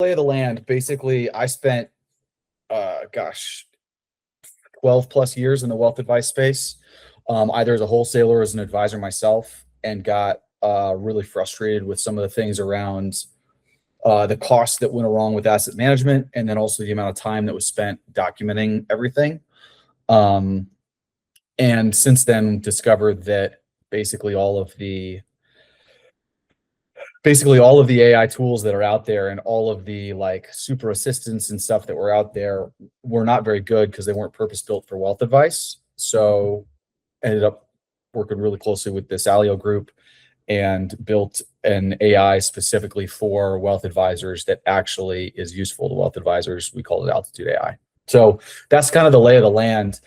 Lay of the land. Basically, I spent, 12 plus years in the wealth advice space, either as a wholesaler or as an advisor myself, and got really frustrated with some of the things around the costs that went along with asset management, and then also the amount of time that was spent documenting everything. Um, and since then, discovered that basically all of the AI tools that are out there and all of the like super assistants and stuff that were out there were not very good because they weren't purpose built for wealth advice. So ended up working really closely with this Alio group and built an AI specifically for wealth advisors that actually is useful to wealth advisors. We call it Altitude AI. So that's kind of the lay of the land.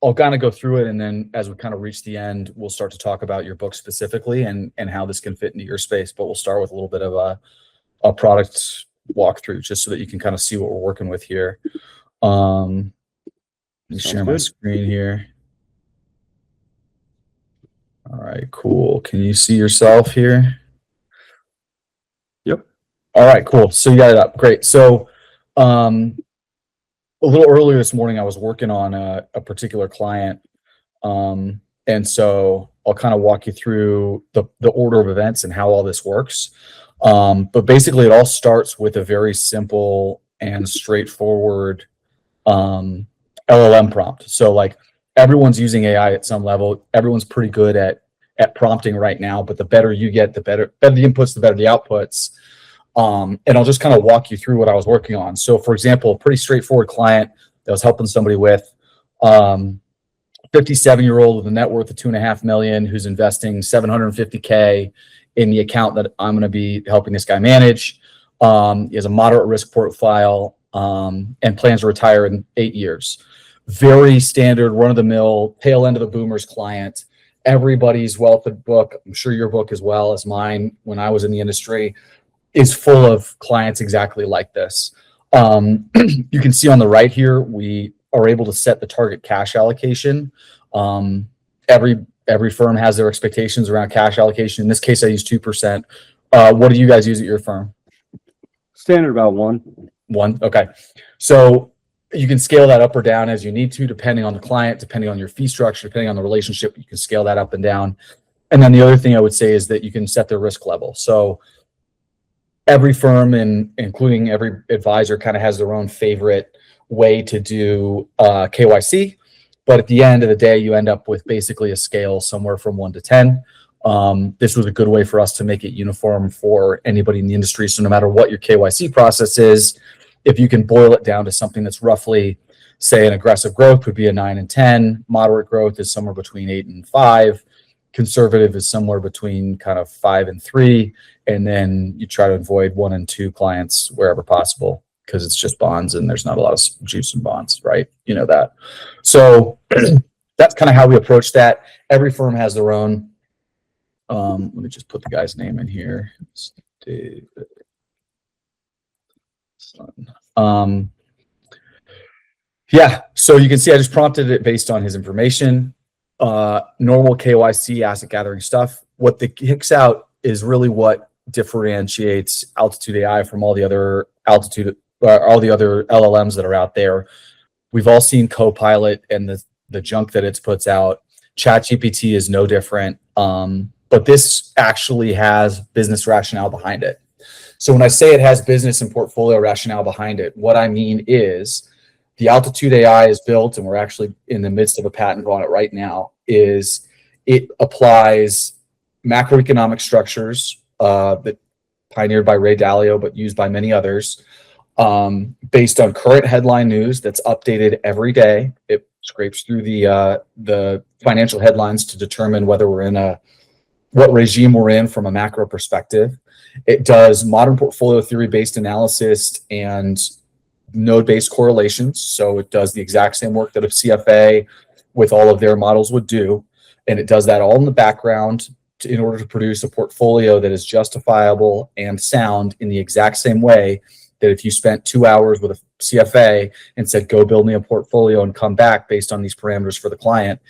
I'll kind of go through it, and then as we kind of reach the end, we'll start to talk about your book specifically and how this can fit into your space. But we'll start with a little bit of a product walkthrough just so that you can kind of see what we're working with here. Let me share my screen here. All right, cool. Can you see yourself here? Yep. All right, cool. So you got it up. Great. So a little earlier this morning, I was working on a particular client. And so I'll kind of walk you through the order of events and how all this works. But basically, it all starts with a very simple and straightforward LLM prompt. So like everyone's using AI at some level. Everyone's pretty good at prompting right now, but the better you get, the better the inputs, the better the outputs. And I'll just kind of walk you through what I was working on. So for example, a pretty straightforward client that I was helping somebody with, 57-year-old with a net worth of $2.5 million, who's investing $750K in the account that I'm going to be helping this guy manage. He has a moderate risk profile, and plans to retire in 8 years. Very standard, run-of-the-mill, tail end of the boomers client. Everybody's wealth book, I'm sure your book as well as mine when I was in the industry, is full of clients exactly like this. You can see on the right here, we are able to set the target cash allocation. Every firm has their expectations around cash allocation. In this case, I use 2%. What do you guys use at your firm? Standard about 1. 1, okay. So you can scale that up or down as you need to, depending on the client, depending on your fee structure, depending on the relationship, you can scale that up and down. And then the other thing I would say is that you can set the risk level. So every firm, and including every advisor, kind of has their own favorite way to do KYC. But at the end of the day, you end up with basically a scale somewhere from 1 to 10. This was a good way for us to make it uniform for anybody in the industry. So no matter what your KYC process is, if you can boil it down to something that's roughly, say, an aggressive growth would be a 9 and 10, moderate growth is somewhere between 8 and 5, conservative is somewhere between kind of 5 and 3, and then you try to avoid 1 and 2 clients wherever possible because it's just bonds and there's not a lot of juice in bonds, right? You know that. So that's kind of how we approach that. Every firm has their own. Let me just put the guy's name in here. Yeah, so you can see I just prompted it based on his information. Normal KYC asset gathering stuff. What the kicks out is really what differentiates Altitude AI from all the other LLMs that are out there. We've all seen Copilot and the junk that it puts out. ChatGPT is no different, but this actually has business rationale behind it. So when I say it has business and portfolio rationale behind it, what I mean is the Altitude AI is built, and we're actually in the midst of a patent on it right now, is it applies macroeconomic structures that pioneered by Ray Dalio, but used by many others, based on current headline news that's updated every day. It scrapes through the financial headlines to determine whether we're in what regime we're in from a macro perspective. It does modern portfolio theory-based analysis and node-based correlations. So it does the exact same work that a CFA with all of their models would do. And it does that all in the background in order to produce a portfolio that is justifiable and sound in the exact same way that if you spent 2 hours with a CFA and said, go build me a portfolio and come back based on these parameters for the client,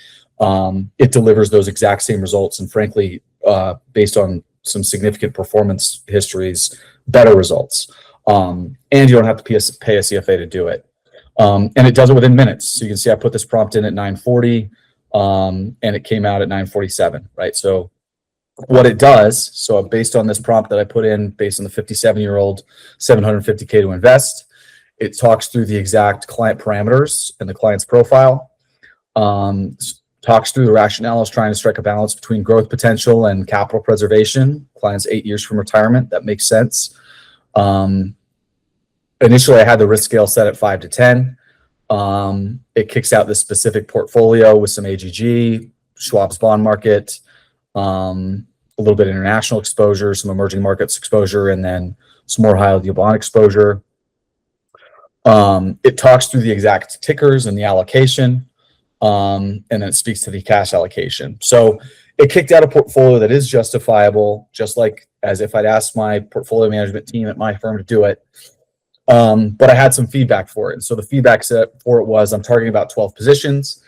it delivers those exact same results. And frankly, based on some significant performance histories, better results. And you don't have to pay a CFA to do it. And it does it within minutes. So you can see I put this prompt in at 9:40, and it came out at 9:47, right? So what it does, so based on this prompt that I put in, based on the 57-year-old, 750K to invest, it talks through the exact client parameters and the client's profile, talks through the rationale is trying to strike a balance between growth potential and capital preservation. Client's 8 years from retirement. That makes sense. Initially, I had the risk scale set at 5 to 10. It kicks out this specific portfolio with some AGG, Schwab's bond market, a little bit of international exposure, some emerging markets exposure, and then some more high yield bond exposure. It talks through the exact tickers and the allocation, and then it speaks to the cash allocation. So it kicked out a portfolio that is justifiable, just like as if I'd asked my portfolio management team at my firm to do it. But I had some feedback for it. And so the feedback set for it was I'm targeting about 12 positions.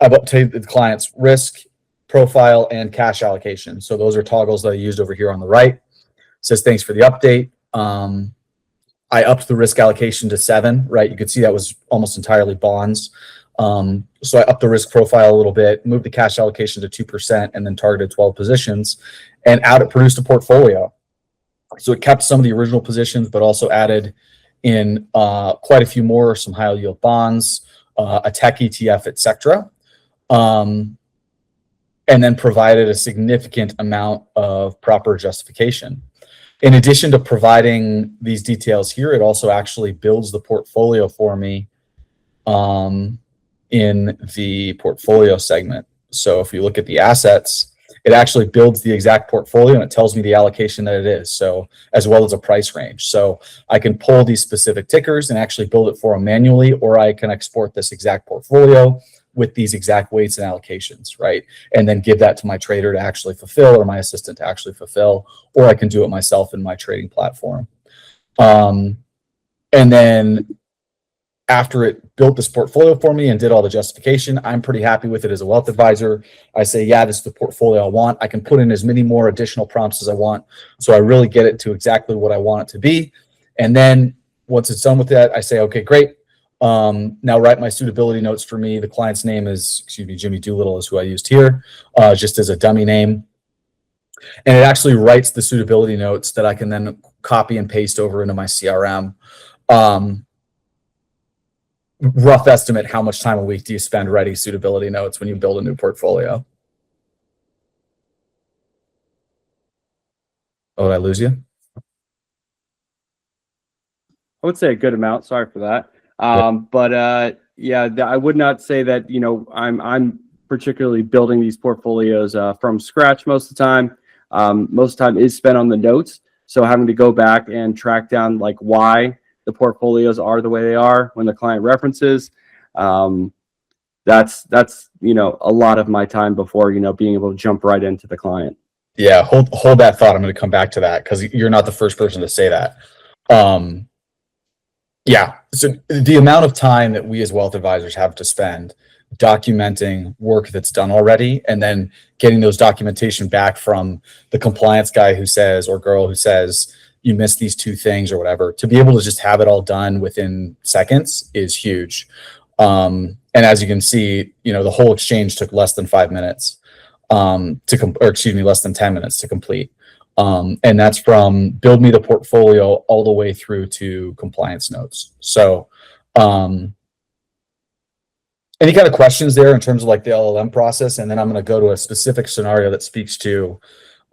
I've updated the client's risk profile and cash allocation. So those are toggles that I used over here on the right. It says, thanks for the update. I upped the risk allocation to 7, right? You could see that was almost entirely bonds. So I upped the risk profile a little bit, moved the cash allocation to 2%, and then targeted 12 positions. And out it produced a portfolio. So it kept some of the original positions, but also added in quite a few more, some high yield bonds, a tech ETF, etc. And then provided a significant amount of proper justification. In addition to providing these details here, it also actually builds the portfolio for me in the portfolio segment. So if you look at the assets, it actually builds the exact portfolio and it tells me the allocation that it is. So as well as a price range. So I can pull these specific tickers and actually build it for them manually, or I can export this exact portfolio with these exact weights and allocations, right? And then give that to my trader to actually fulfill, or my assistant to actually fulfill, or I can do it myself in my trading platform. And then after it built this portfolio for me and did all the justification, I'm pretty happy with it as a wealth advisor. I say, yeah, this is the portfolio I want. I can put in as many more additional prompts as I want. So I really get it to exactly what I want it to be. And then once it's done with that, I say, okay, great. Now write my suitability notes for me. The client's name is, Jimmy Doolittle is who I used here, just as a dummy name. And it actually writes the suitability notes that I can then copy and paste over into my CRM. Rough estimate, how much time a week do you spend writing suitability notes when you build a new portfolio? Oh, did I lose you? I would say a good amount. Sorry for that. Yeah, I would not say that, I'm particularly building these portfolios from scratch most of the time. Most of the time is spent on the notes. So having to go back and track down like why the portfolios are the way they are when the client references, that's a lot of my time before being able to jump right into the client. Yeah, hold that thought. I'm going to come back to that because you're not the first person to say that. Yeah, so the amount of time that we as wealth advisors have to spend documenting work that's done already, and then getting those documentation back from the compliance guy who says, or girl who says, you missed these 2 things or whatever, to be able to just have it all done within seconds is huge. And as you can see, the whole exchange took less than 5 minutes less than 10 minutes to complete. And that's from build me the portfolio all the way through to compliance notes. So any kind of questions there in terms of like the LLM process? And then I'm going to go to a specific scenario that speaks to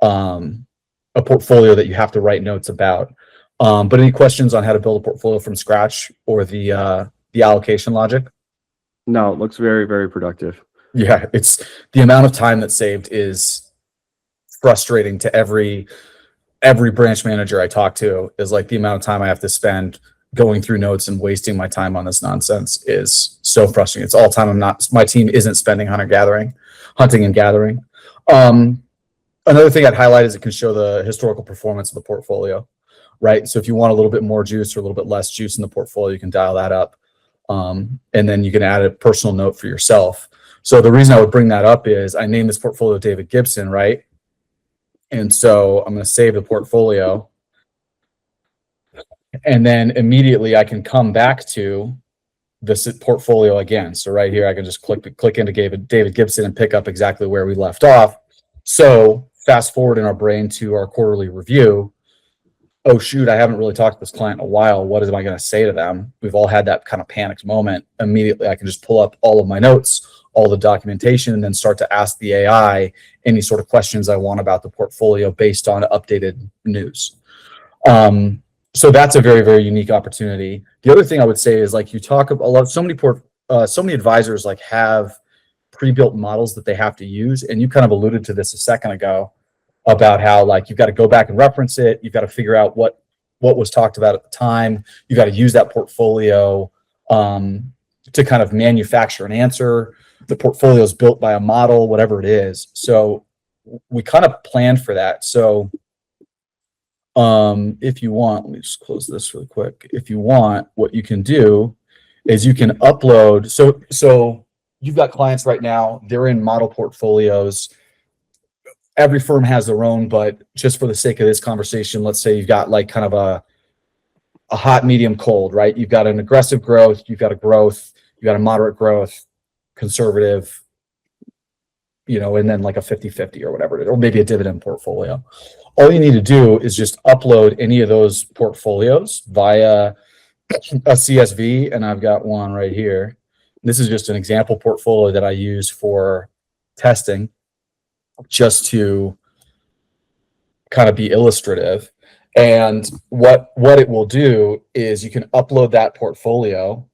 a portfolio that you have to write notes about. But any questions on how to build a portfolio from scratch or the allocation logic? No, it looks very, very productive. Yeah, it's the amount of time that's saved is frustrating to every branch manager I talk to. Is like the amount of time I have to spend going through notes and wasting my time on this nonsense is so frustrating. It's all time my team isn't spending hunting and gathering. Another thing I'd highlight is it can show the historical performance of the portfolio, right? So if you want a little bit more juice or a little bit less juice in the portfolio, you can dial that up. And then you can add a personal note for yourself. So the reason I would bring that up is I named this portfolio David Gibson, right? And so I'm going to save the portfolio. And then immediately I can come back to this portfolio again. So right here, I can just click into David Gibson and pick up exactly where we left off. So fast forward in our brain to our quarterly review. Oh shoot, I haven't really talked to this client in a while. What am I going to say to them? We've all had that kind of panicked moment. Immediately, I can just pull up all of my notes, all the documentation, and then start to ask the AI any sort of questions I want about the portfolio based on updated news. So that's a very, very unique opportunity. The other thing I would say is, like, you talk about a lot, so many advisors like have pre-built models that they have to use. And you kind of alluded to this a second ago about how, like, you've got to go back and reference it. You've got to figure out what was talked about at the time. You got to use that portfolio to kind of manufacture an answer. The portfolio is built by a model, whatever it is. So we kind of planned for that. So if you want, let me just close this really quick. If you want, what you can do is you can upload. So you've got clients right now, they're in model portfolios. Every firm has their own, but just for the sake of this conversation, let's say you've got like kind of a hot, medium, cold, right? You've got an aggressive growth, you've got a growth, you've got a moderate growth, conservative, and then like a 50-50 or whatever it is, or maybe a dividend portfolio. All you need to do is just upload any of those portfolios via a CSV, and I've got one right here. This is just an example portfolio that I use for testing, just to kind of be illustrative. And what it will do is you can upload that portfolio.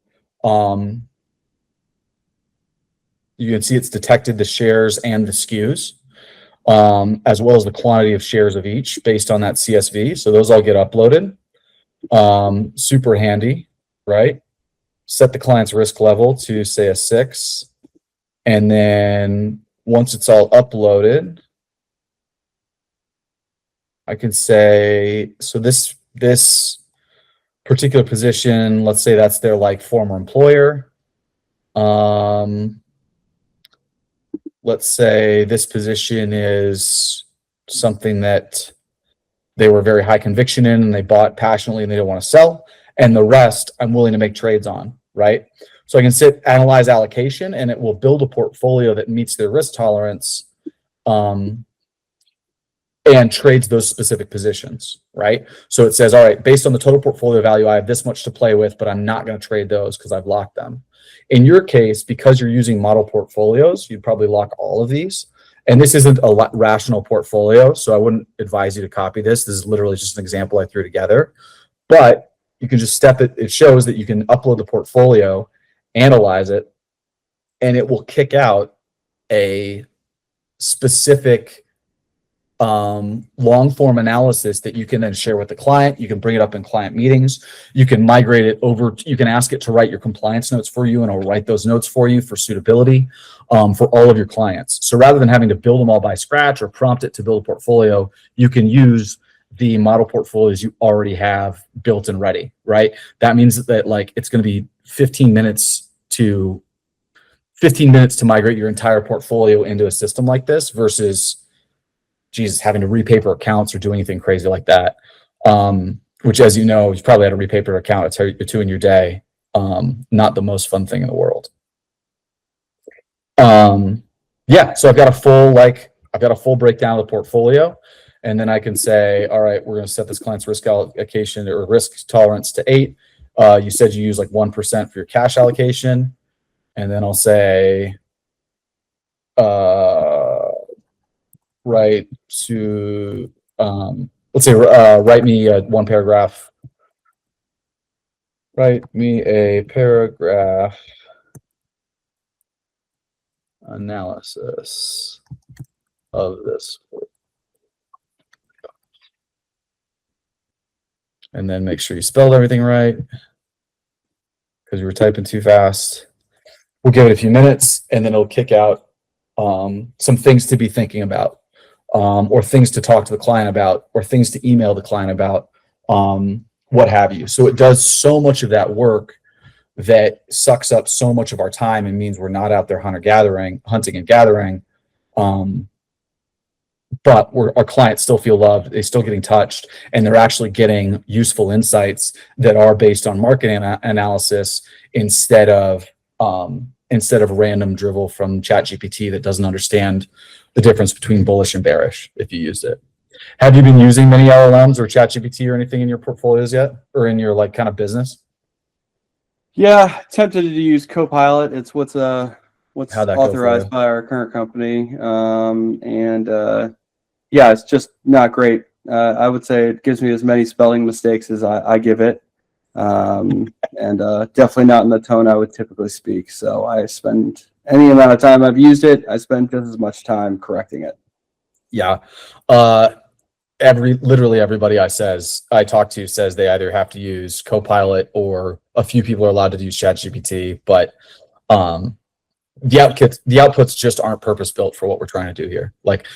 You can see it's detected the shares and the SKUs, as well as the quantity of shares of each based on that CSV. So those all get uploaded. Super handy, right? Set the client's risk level to, say, a 6. And then once it's all uploaded, I can say, so this particular position, let's say that's their like former employer. Let's say this position is something that they were very high conviction in and they bought passionately and they don't want to sell. And the rest I'm willing to make trades on, right? So I can analyze allocation, and it will build a portfolio that meets their risk tolerance and trades those specific positions, right? So it says, all right, based on the total portfolio value, I have this much to play with, but I'm not going to trade those because I've locked them. In your case, because you're using model portfolios, you'd probably lock all of these. And this isn't a rational portfolio, so I wouldn't advise you to copy this. This is literally just an example I threw together. But you can just step it. It shows that you can upload the portfolio, analyze it, and it will kick out a specific long form analysis that you can then share with the client. You can bring it up in client meetings. You can migrate it over. You can ask it to write your compliance notes for you, and it'll write those notes for you for suitability for all of your clients. So rather than having to build them all by scratch or prompt it to build a portfolio, you can use the model portfolios you already have built and ready, right? That means that like it's going to be 15 minutes to migrate your entire portfolio into a system like this versus having to repaper accounts or do anything crazy like that. Which, as you know, you've probably had a repaper account or two in your day. Not the most fun thing in the world. Yeah, so I've got a full breakdown of the portfolio, and then I can say, all right, we're going to set this client's risk allocation or risk tolerance to 8. You said you use like 1% for your cash allocation, and then I'll say, let's say, write me one paragraph. Write me a paragraph analysis of this. And then make sure you spelled everything right because you were typing too fast. We'll give it a few minutes, and then it'll kick out some things to be thinking about. Or things to talk to the client about, or things to email the client about, what have you. So it does so much of that work that sucks up so much of our time and means we're not out there hunting and gathering. but our clients still feel loved. They're still getting touched, and they're actually getting useful insights that are based on market analysis instead of random drivel from ChatGPT that doesn't understand the difference between bullish and bearish if you used it. Have you been using many LLMs or ChatGPT or anything in your portfolios yet, or in your like kind of business? Yeah, tempted to use Copilot. It's what's How'd that go for authorized you? by our current company. Yeah, it's just not great. I would say it gives me as many spelling mistakes as I give it. Definitely not in the tone I would typically speak. So I spend any amount of time I've used it, I spend just as much time correcting it. Yeah. Literally everybody I talk to says they either have to use Copilot or a few people are allowed to use ChatGPT, but the outputs just aren't purpose built for what we're trying to do here. Like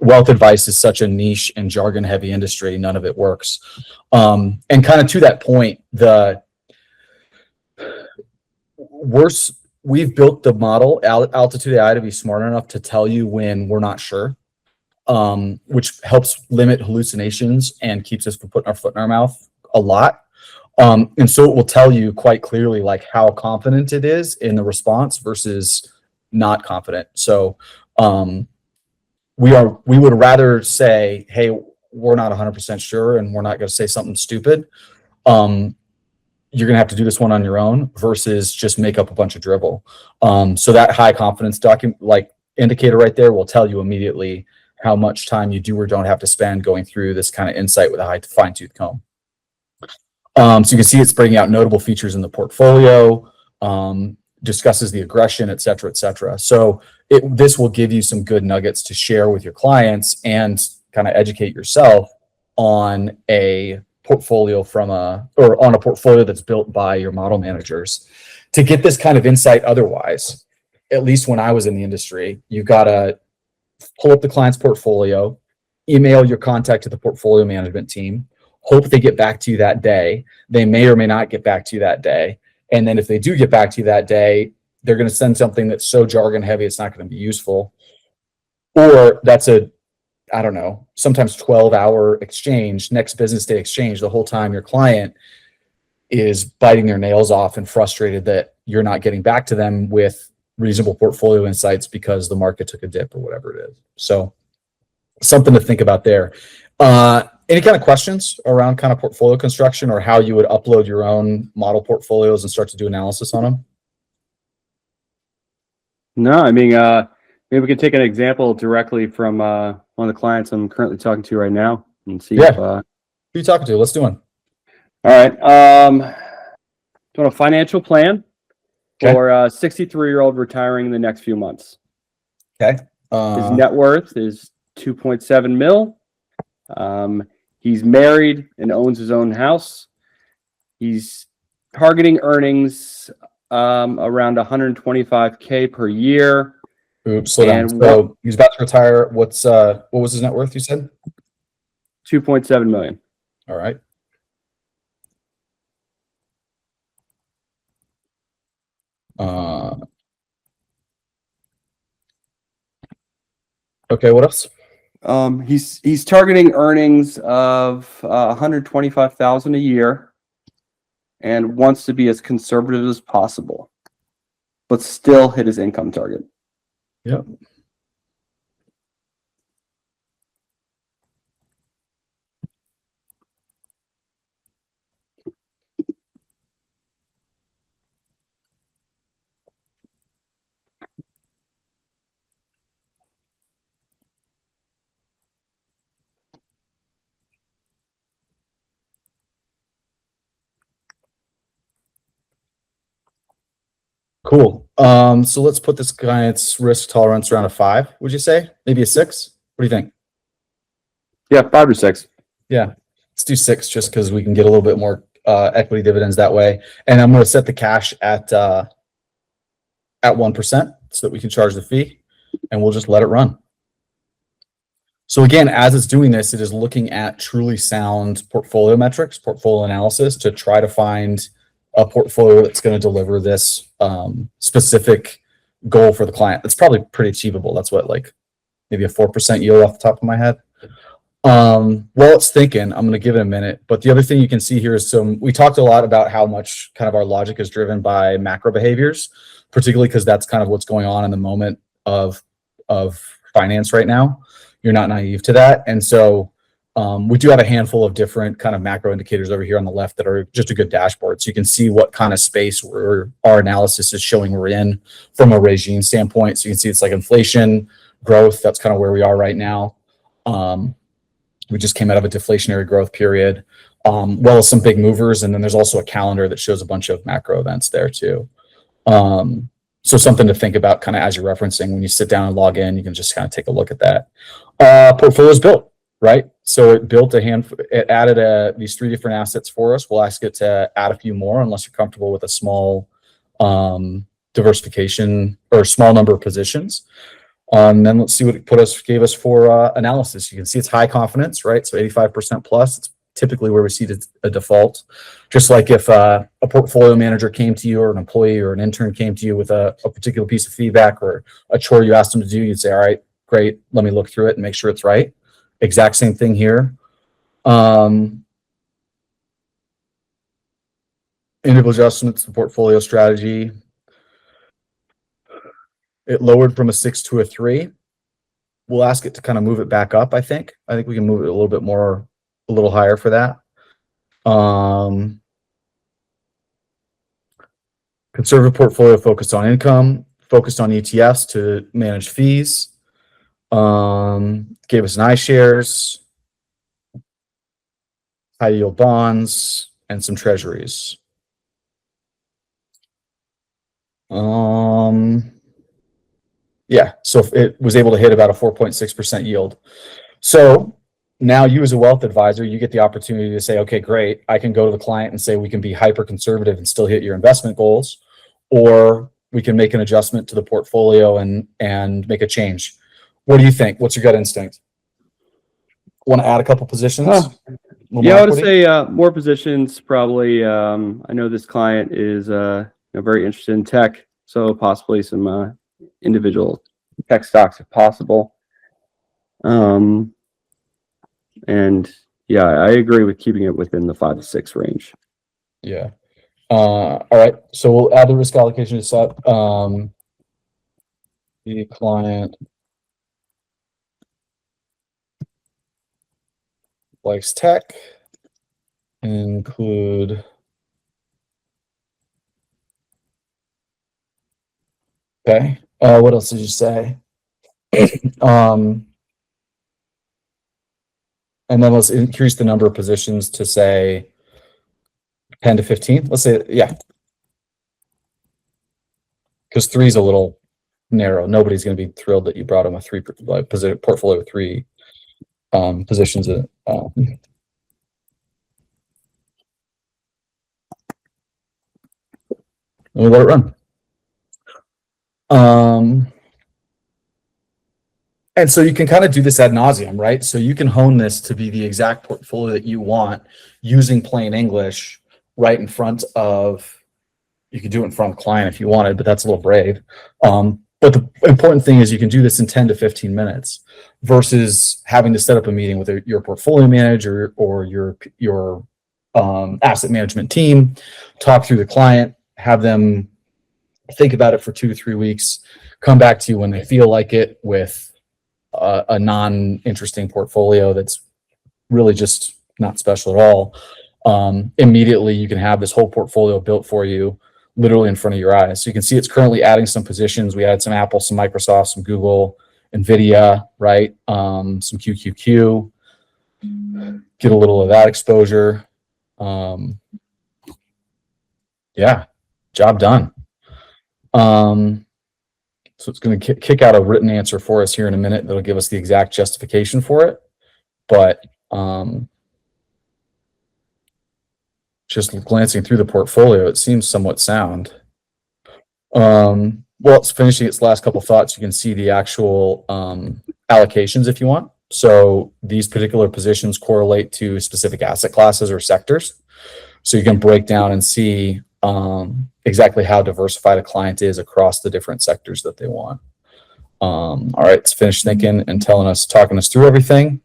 wealth advice is such a niche and jargon heavy industry, none of it works. And kind of to that point, we've built the model Altitude AI to be smart enough to tell you when we're not sure, which helps limit hallucinations and keeps us from putting our foot in our mouth a lot. And so it will tell you quite clearly like how confident it is in the response versus not confident. So we would rather say, hey, we're not 100% sure and we're not going to say something stupid. You're going to have to do this one on your own versus just make up a bunch of dribble. So that high confidence indicator right there will tell you immediately how much time you do or don't have to spend going through this kind of insight with a high fine tooth comb. So you can see it's bringing out notable features in the portfolio, discusses the aggression, et cetera, et cetera. So this will give you some good nuggets to share with your clients and kind of educate yourself on a portfolio on a portfolio that's built by your model managers. To get this kind of insight otherwise, at least when I was in the industry, you got to pull up the client's portfolio, email your contact to the portfolio management team, hope they get back to you that day. They may or may not get back to you that day. And then if they do get back to you that day, they're going to send something that's so jargon heavy, it's not going to be useful. Or that's sometimes 12-hour exchange, next business day exchange, the whole time your client is biting their nails off and frustrated that you're not getting back to them with reasonable portfolio insights because the market took a dip or whatever it is. So something to think about there. Any kind of questions around kind of portfolio construction or how you would upload your own model portfolios and start to do analysis on them? No, I mean, maybe we could take an example directly from one of the clients I'm currently talking to right now and see if. Who are you talking to? Let's do one. All right. Doing a financial plan for a 63-year-old retiring in the next few months. Okay. His net worth is 2.7 mil. He's married and owns his own house. He's targeting earnings around 125K per year. Oops, slow down. So he's about to retire. What was his net worth you said? 2.7 million. All right. Okay, what else? He's targeting earnings of 125,000 a year and wants to be as conservative as possible, but still hit his income target. Yep. Cool. So let's put this client's risk tolerance around a 5, would you say? Maybe a 6? What do you think? Yeah, 5 or 6. Yeah, let's do 6 just because we can get a little bit more equity dividends that way. And I'm going to set the cash at 1% so that we can charge the fee, and we'll just let it run. So again, as it's doing this, it is looking at truly sound portfolio metrics, portfolio analysis to try to find a portfolio that's going to deliver this specific goal for the client. That's probably pretty achievable. That's what, like maybe a 4% yield off the top of my head. While it's thinking, I'm going to give it a minute. But the other thing you can see here is we talked a lot about how much kind of our logic is driven by macro behaviors, particularly because that's kind of what's going on in the moment of finance right now. You're not naive to that. And so we do have a handful of different kind of macro indicators over here on the left that are just a good dashboard. So you can see what kind of space our analysis is showing we're in from a regime standpoint. So you can see it's like inflation, growth. That's kind of where we are right now. We just came out of a deflationary growth period, well as some big movers. And then there's also a calendar that shows a bunch of macro events there too. So something to think about kind of as you're referencing when you sit down and log in, you can just kind of take a look at that. Portfolio's built, right? So it built it added these 3 different assets for us. We'll ask it to add a few more unless you're comfortable with a small diversification or small number of positions. And then let's see what it gave us for analysis. You can see it's high confidence, right? So 85% plus. It's typically where we see a default. Just like if a portfolio manager came to you or an employee or an intern came to you with a particular piece of feedback or a chore you asked them to do, you'd say, all right, great, let me look through it and make sure it's right. Exact same thing here. Individual adjustments to portfolio strategy. It lowered from a 6 to a 3. We'll ask it to kind of move it back up, I think. I think we can move it a little bit more, a little higher for that. Conservative portfolio focused on income, focused on ETFs to manage fees. Gave us an iShares, high yield bonds, and some treasuries. Yeah, so it was able to hit about a 4.6% yield. So now you as a wealth advisor, you get the opportunity to say, okay, great, I can go to the client and say we can be hyper conservative and still hit your investment goals, or we can make an adjustment to the portfolio and make a change. What do you think? What's your gut instinct? Want to add a couple positions? Yeah, I would say more positions probably. I know this client is very interested in tech, so possibly some individual tech stocks if possible. And yeah, I agree with keeping it within the 5 to 6 range. Yeah. All right. So we'll add the risk allocation to set. The client likes tech. Include okay. What else did you say? And then let's increase the number of positions to say 10 to 15. Let's say, yeah. Because 3 is a little narrow. Nobody's going to be thrilled that you brought them a 3 portfolio with 3 positions in it. Let me let it run. And so you can kind of do this ad nauseum, right? So you can hone this to be the exact portfolio that you want using plain English right in front of, you could do it in front of the client if you wanted, but that's a little brave. But the important thing is you can do this in 10 to 15 minutes versus having to set up a meeting with your portfolio manager or your asset management team, talk through the client, have them think about it for 2 to 3 weeks, come back to you when they feel like it with a non-interesting portfolio that's really just not special at all. Immediately you can have this whole portfolio built for you literally in front of your eyes. So you can see it's currently adding some positions. We added some Apple, some Microsoft, some Google, NVIDIA, right? Some QQQ, get a little of that exposure. Yeah, job done. So it's going to kick out a written answer for us here in a minute. That'll give us the exact justification for it. But just glancing through the portfolio, it seems somewhat sound. Well, it's finishing its last couple thoughts. You can see the actual allocations if you want. So these particular positions correlate to specific asset classes or sectors. So you can break down and see exactly how diversified a client is across the different sectors that they want. All right, it's finished thinking and talking us through everything.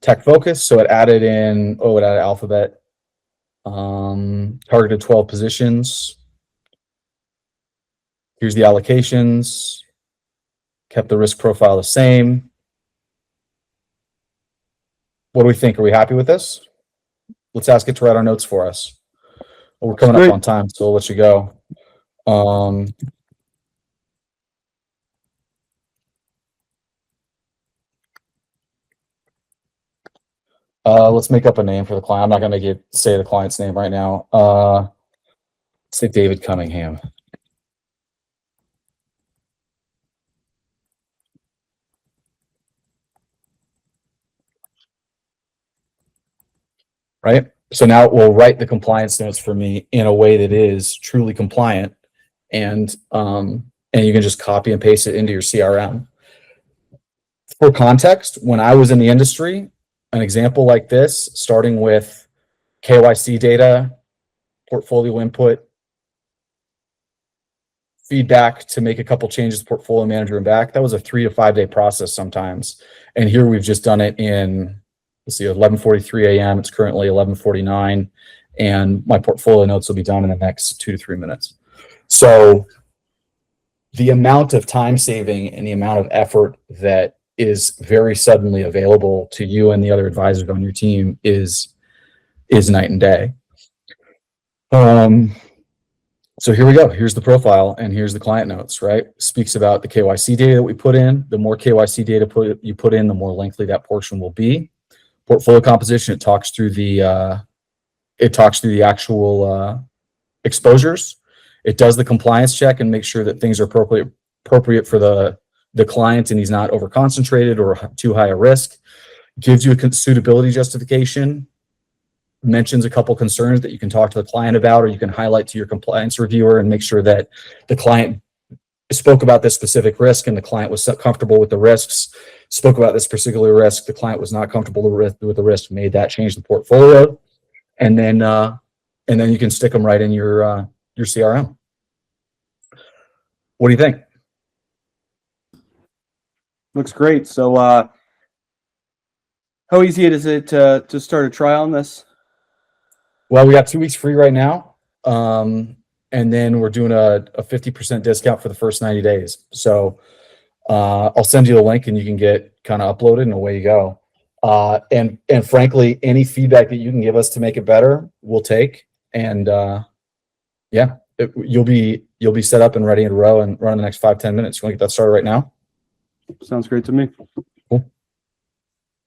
Tech focus, so it added Alphabet. Targeted 12 positions. Here's the allocations. Kept the risk profile the same. What do we think? Are we happy with this? Let's ask it to write our notes for us. Well, we're coming up on time, so we'll let you go. Let's make up a name for the client. I'm not going to say the client's name right now. Say David Cunningham. Right? So now it will write the compliance notes for me in a way that is truly compliant, and you can just copy and paste it into your CRM. For context, when I was in the industry, an example like this, starting with KYC data, portfolio input, feedback to make a couple changes to portfolio manager and back, that was a 3 to 5 day process sometimes. And here we've just done it in, let's see, 11:43 a.m. It's currently 11:49, and my portfolio notes will be done in the next 2 to 3 minutes. So the amount of time saving and the amount of effort that is very suddenly available to you and the other advisors on your team is night and day. So here we go. Here's the profile and here's the client notes, right? Speaks about the KYC data that we put in. The more KYC data you put in, the more lengthy that portion will be. Portfolio composition, it talks through the actual exposures. It does the compliance check and makes sure that things are appropriate for the client and he's not over concentrated or too high a risk. Gives you a suitability justification. Mentions a couple concerns that you can talk to the client about, or you can highlight to your compliance reviewer and make sure that the client spoke about this specific risk and the client was comfortable with the risks, spoke about this particular risk, the client was not comfortable with the risk, made that change the portfolio, and then you can stick them right in your CRM. What do you think? Looks great. So how easy is it to start a trial on this? Well, we got 2 weeks free right now. And then we're doing a 50% discount for the first 90 days. So I'll send you the link and you can get kind of uploaded and away you go. And frankly, any feedback that you can give us to make it better, we'll take. And yeah, you'll be set up and ready to row and run in the next 5-10 minutes. You want to get that started right now? Sounds great to me.